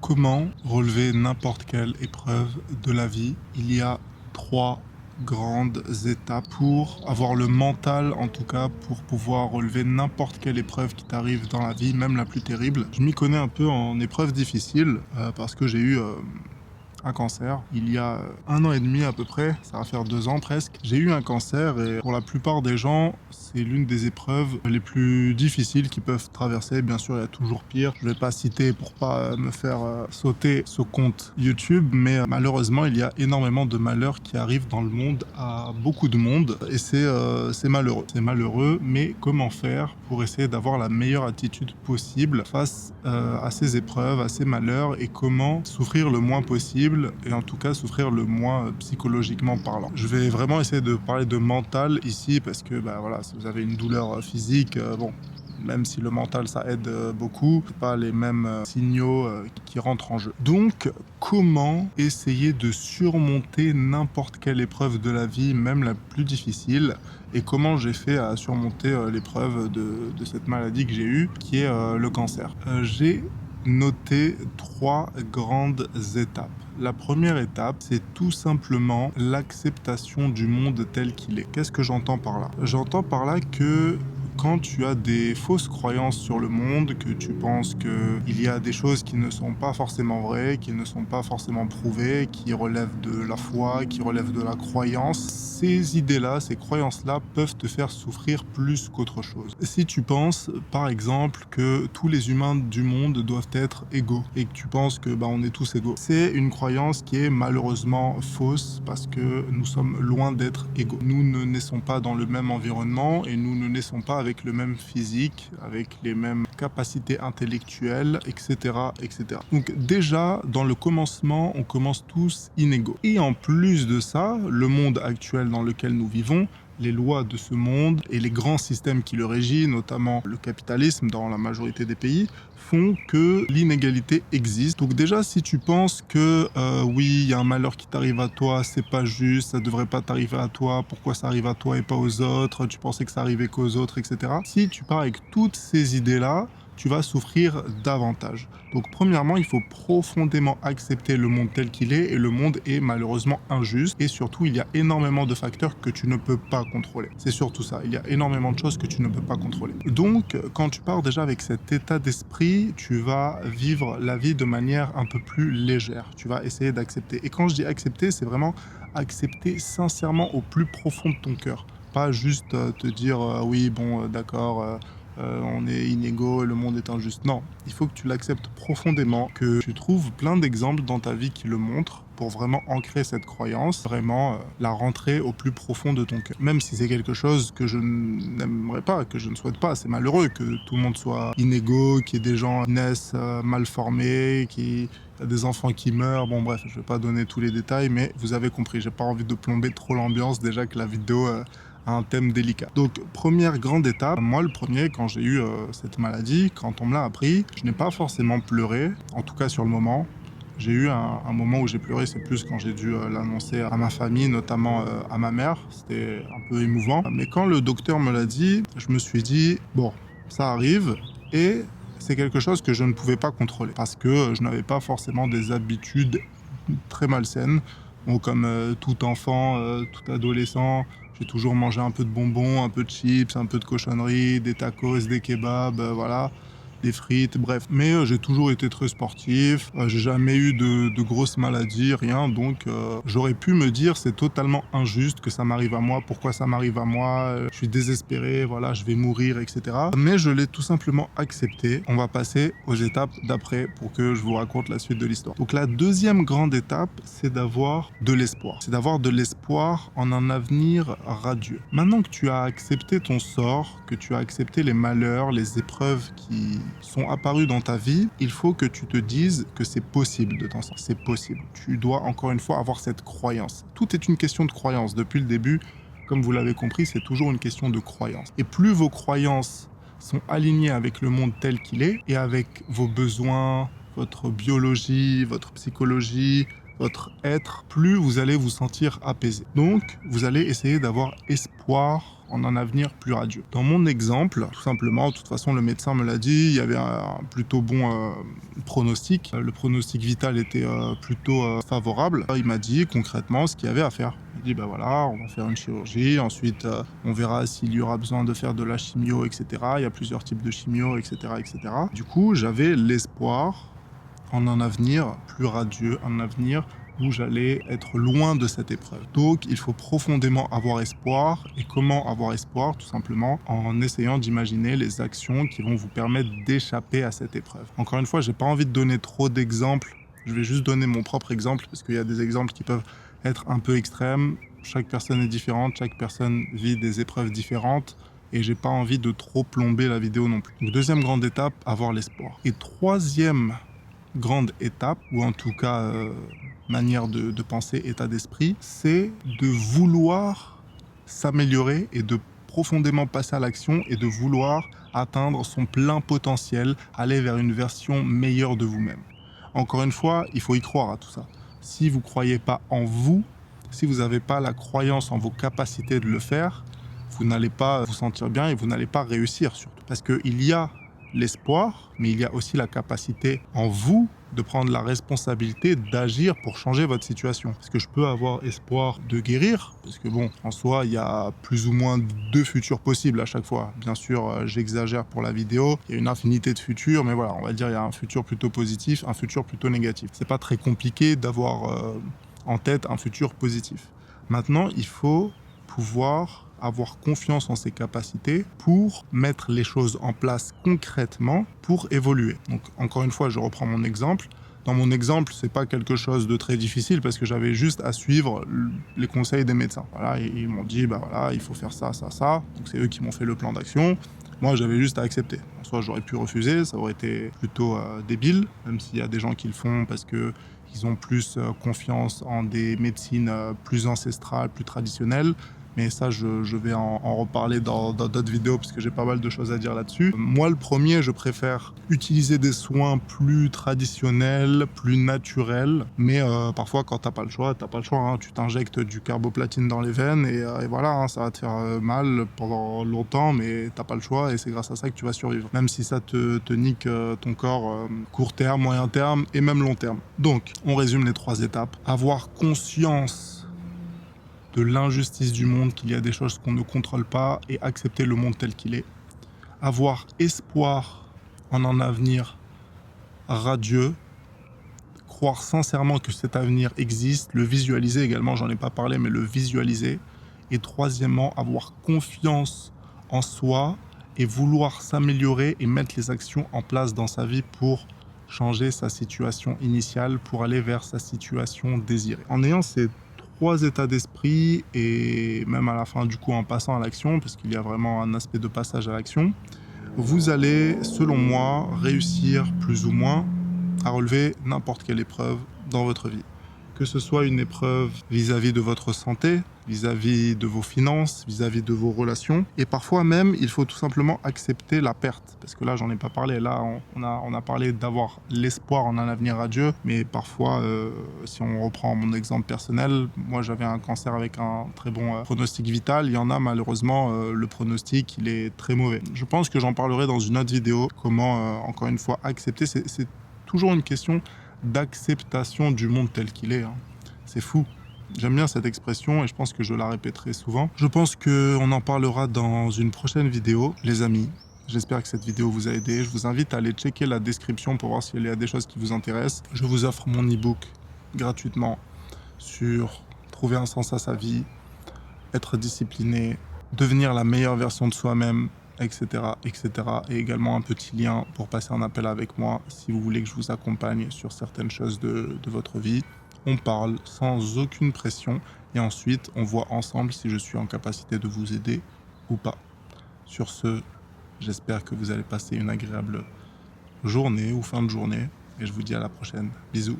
Comment relever n'importe quelle épreuve de la vie? Il y a 3 grandes étapes pour avoir le mental, en tout cas, pour pouvoir relever n'importe quelle épreuve qui t'arrive dans la vie, même la plus terrible. Je m'y connais un peu en épreuves difficiles, parce que j'ai eu, un cancer. Il y a 1 an et demi à peu près, ça va faire 2 ans presque. J'ai eu un cancer et pour la plupart des gens, c'est l'une des épreuves les plus difficiles qu'ils peuvent traverser. Bien sûr, il y a toujours pire. Je vais pas citer pour pas me faire sauter ce compte YouTube, mais malheureusement, il y a énormément de malheurs qui arrivent dans le monde à beaucoup de monde et c'est malheureux. C'est malheureux, mais comment faire pour essayer d'avoir la meilleure attitude possible face à ces épreuves, à ces malheurs et comment souffrir le moins possible et en tout cas souffrir le moins psychologiquement parlant. Je vais vraiment essayer de parler de mental ici parce que voilà, si vous avez une douleur physique, bon, même si le mental ça aide beaucoup, c'est pas les mêmes signaux qui rentrent en jeu. Donc, comment essayer de surmonter n'importe quelle épreuve de la vie, même la plus difficile, et comment j'ai fait à surmonter l'épreuve de cette maladie que j'ai eue, qui est le cancer. J'ai noté 3 grandes étapes. La première étape, c'est tout simplement l'acceptation du monde tel qu'il est. Qu'est-ce que j'entends par là? J'entends par là que quand tu as des fausses croyances sur le monde, que tu penses qu'il y a des choses qui ne sont pas forcément vraies, qui ne sont pas forcément prouvées, qui relèvent de la foi, qui relèvent de la croyance, ces idées-là, ces croyances-là peuvent te faire souffrir plus qu'autre chose. Si tu penses, par exemple, que tous les humains du monde doivent être égaux et que tu penses que on est tous égaux, c'est une croyance qui est malheureusement fausse parce que nous sommes loin d'être égaux. Nous ne naissons pas dans le même environnement et nous ne naissons pas avec le même physique, avec les mêmes capacités intellectuelles, etc., etc. Donc déjà, dans le commencement, on commence tous inégaux. Et en plus de ça, le monde actuel dans lequel nous vivons, les lois de ce monde et les grands systèmes qui le régissent, notamment le capitalisme dans la majorité des pays, font que l'inégalité existe. Donc déjà, si tu penses que oui, il y a un malheur qui t'arrive à toi, c'est pas juste, ça devrait pas t'arriver à toi, pourquoi ça arrive à toi et pas aux autres, tu pensais que ça arrivait qu'aux autres, etc. Si tu pars avec toutes ces idées-là, tu vas souffrir davantage. Donc premièrement, il faut profondément accepter le monde tel qu'il est et le monde est malheureusement injuste et surtout il y a énormément de facteurs que tu ne peux pas contrôler. C'est surtout ça, il y a énormément de choses que tu ne peux pas contrôler. Donc quand tu pars déjà avec cet état d'esprit, tu vas vivre la vie de manière un peu plus légère. Tu vas essayer d'accepter. Et quand je dis accepter, c'est vraiment accepter sincèrement au plus profond de ton cœur. Pas juste te dire oui, bon, d'accord, on est inégaux et le monde est injuste. Non, il faut que tu l'acceptes profondément, que tu trouves plein d'exemples dans ta vie qui le montrent pour vraiment ancrer cette croyance, vraiment la rentrer au plus profond de ton cœur. Même si c'est quelque chose que je n'aimerais pas, que je ne souhaite pas, c'est malheureux que tout le monde soit inégaux, qu'il y ait des gens qui naissent mal formés, qu'il y a des enfants qui meurent, bon bref, je vais pas donner tous les détails, mais vous avez compris, j'ai pas envie de plomber trop l'ambiance, déjà que la vidéo un thème délicat. Donc première grande étape, moi le premier quand j'ai eu cette maladie, quand on me l'a appris, je n'ai pas forcément pleuré, en tout cas sur le moment. J'ai eu un moment où j'ai pleuré, c'est plus quand j'ai dû l'annoncer à ma famille, notamment à ma mère, c'était un peu émouvant. Mais quand le docteur me l'a dit, je me suis dit, bon, ça arrive et c'est quelque chose que je ne pouvais pas contrôler parce que je n'avais pas forcément des habitudes très malsaines. Bon, comme tout enfant, tout adolescent, j'ai toujours mangé un peu de bonbons, un peu de chips, un peu de cochonneries, des tacos, des kebabs, voilà, des frites, bref. Mais j'ai toujours été très sportif, j'ai jamais eu de grosses maladies, rien. Donc j'aurais pu me dire c'est totalement injuste que ça m'arrive à moi, pourquoi ça m'arrive à moi, je suis désespéré, voilà, je vais mourir, etc. Mais je l'ai tout simplement accepté. On va passer aux étapes d'après pour que je vous raconte la suite de l'histoire. Donc la deuxième grande étape, c'est d'avoir de l'espoir. C'est d'avoir de l'espoir en un avenir radieux. Maintenant que tu as accepté ton sort, que tu as accepté les malheurs, les épreuves qui sont apparus dans ta vie, il faut que tu te dises que c'est possible de t'en sortir. C'est possible. Tu dois encore une fois avoir cette croyance. Tout est une question de croyance. Depuis le début, comme vous l'avez compris, c'est toujours une question de croyance. Et plus vos croyances sont alignées avec le monde tel qu'il est et avec vos besoins, votre biologie, votre psychologie, votre être, plus vous allez vous sentir apaisé. Donc, vous allez essayer d'avoir espoir en un avenir plus radieux. Dans mon exemple, tout simplement, de toute façon, le médecin me l'a dit, il y avait un plutôt bon pronostic. Le pronostic vital était plutôt favorable. Il m'a dit concrètement ce qu'il y avait à faire. Il dit, bah voilà, on va faire une chirurgie, ensuite on verra s'il y aura besoin de faire de la chimio, etc. Il y a plusieurs types de chimio, etc., etc. Du coup, j'avais l'espoir en un avenir plus radieux, un avenir où j'allais être loin de cette épreuve. Donc, il faut profondément avoir espoir. Et comment avoir espoir? Tout simplement en essayant d'imaginer les actions qui vont vous permettre d'échapper à cette épreuve. Encore une fois, j'ai pas envie de donner trop d'exemples. Je vais juste donner mon propre exemple parce qu'il y a des exemples qui peuvent être un peu extrêmes. Chaque personne est différente, chaque personne vit des épreuves différentes. Et j'ai pas envie de trop plomber la vidéo non plus. Donc, deuxième grande étape, avoir l'espoir. Et troisième grande étape, ou en tout cas manière de penser, état d'esprit, c'est de vouloir s'améliorer et de profondément passer à l'action et de vouloir atteindre son plein potentiel, aller vers une version meilleure de vous-même. Encore une fois, il faut y croire à tout ça. Si vous ne croyez pas en vous, si vous n'avez pas la croyance en vos capacités de le faire, vous n'allez pas vous sentir bien et vous n'allez pas réussir surtout. Parce qu'il y a l'espoir, mais il y a aussi la capacité en vous de prendre la responsabilité d'agir pour changer votre situation. Parce que je peux avoir espoir de guérir, parce que bon, en soi, il y a plus ou moins 2 futurs possibles à chaque fois. Bien sûr, j'exagère pour la vidéo, il y a une infinité de futurs, mais voilà, on va dire il y a un futur plutôt positif, un futur plutôt négatif. C'est pas très compliqué d'avoir en tête un futur positif. Maintenant, il faut pouvoir avoir confiance en ses capacités pour mettre les choses en place concrètement pour évoluer. Donc encore une fois, je reprends mon exemple. Dans mon exemple, c'est pas quelque chose de très difficile parce que j'avais juste à suivre les conseils des médecins. Voilà, ils m'ont dit bah voilà, il faut faire ça, ça, ça. Donc c'est eux qui m'ont fait le plan d'action. Moi, j'avais juste à accepter. En soi, j'aurais pu refuser, ça aurait été plutôt débile, même s'il y a des gens qui le font parce que ils ont plus confiance en des médecines plus ancestrales, plus traditionnelles. Mais ça, je vais en reparler dans d'autres vidéos parce que j'ai pas mal de choses à dire là-dessus. Moi, le premier, je préfère utiliser des soins plus traditionnels, plus naturels. Mais parfois, quand t'as pas le choix, hein. Tu t'injectes du carboplatine dans les veines et voilà, hein, ça va te faire mal pendant longtemps, mais t'as pas le choix et c'est grâce à ça que tu vas survivre. Même si ça te nique ton corps court terme, moyen terme et même long terme. Donc, on résume les 3 étapes. Avoir conscience de l'injustice du monde, qu'il y a des choses qu'on ne contrôle pas et accepter le monde tel qu'il est. Avoir espoir en un avenir radieux, croire sincèrement que cet avenir existe, le visualiser également, j'en ai pas parlé, mais le visualiser. Et troisièmement, avoir confiance en soi et vouloir s'améliorer et mettre les actions en place dans sa vie pour changer sa situation initiale, pour aller vers sa situation désirée. En ayant ces 3 états d'esprit et même à la fin du coup en passant à l'action, parce qu'il y a vraiment un aspect de passage à l'action, vous allez, selon moi, réussir plus ou moins à relever n'importe quelle épreuve dans votre vie. Que ce soit une épreuve vis-à-vis de votre santé, vis-à-vis de vos finances, vis-à-vis de vos relations. Et parfois même, il faut tout simplement accepter la perte. Parce que là, j'en ai pas parlé. Là, on a parlé d'avoir l'espoir en un avenir radieux. Mais parfois, si on reprend mon exemple personnel, moi, j'avais un cancer avec un très bon pronostic vital. Il y en a malheureusement, le pronostic, il est très mauvais. Je pense que j'en parlerai dans une autre vidéo. Comment, encore une fois, accepter. C'est toujours une question d'acceptation du monde tel qu'il est. Hein. C'est fou. J'aime bien cette expression et je pense que je la répéterai souvent. Je pense qu'on en parlera dans une prochaine vidéo, les amis. J'espère que cette vidéo vous a aidé. Je vous invite à aller checker la description pour voir s'il y a des choses qui vous intéressent. Je vous offre mon e-book gratuitement sur trouver un sens à sa vie, être discipliné, devenir la meilleure version de soi-même, etc., etc. Et également un petit lien pour passer un appel avec moi si vous voulez que je vous accompagne sur certaines choses de votre vie. On parle sans aucune pression et ensuite on voit ensemble si je suis en capacité de vous aider ou pas. Sur ce, j'espère que vous allez passer une agréable journée ou fin de journée et je vous dis à la prochaine. Bisous.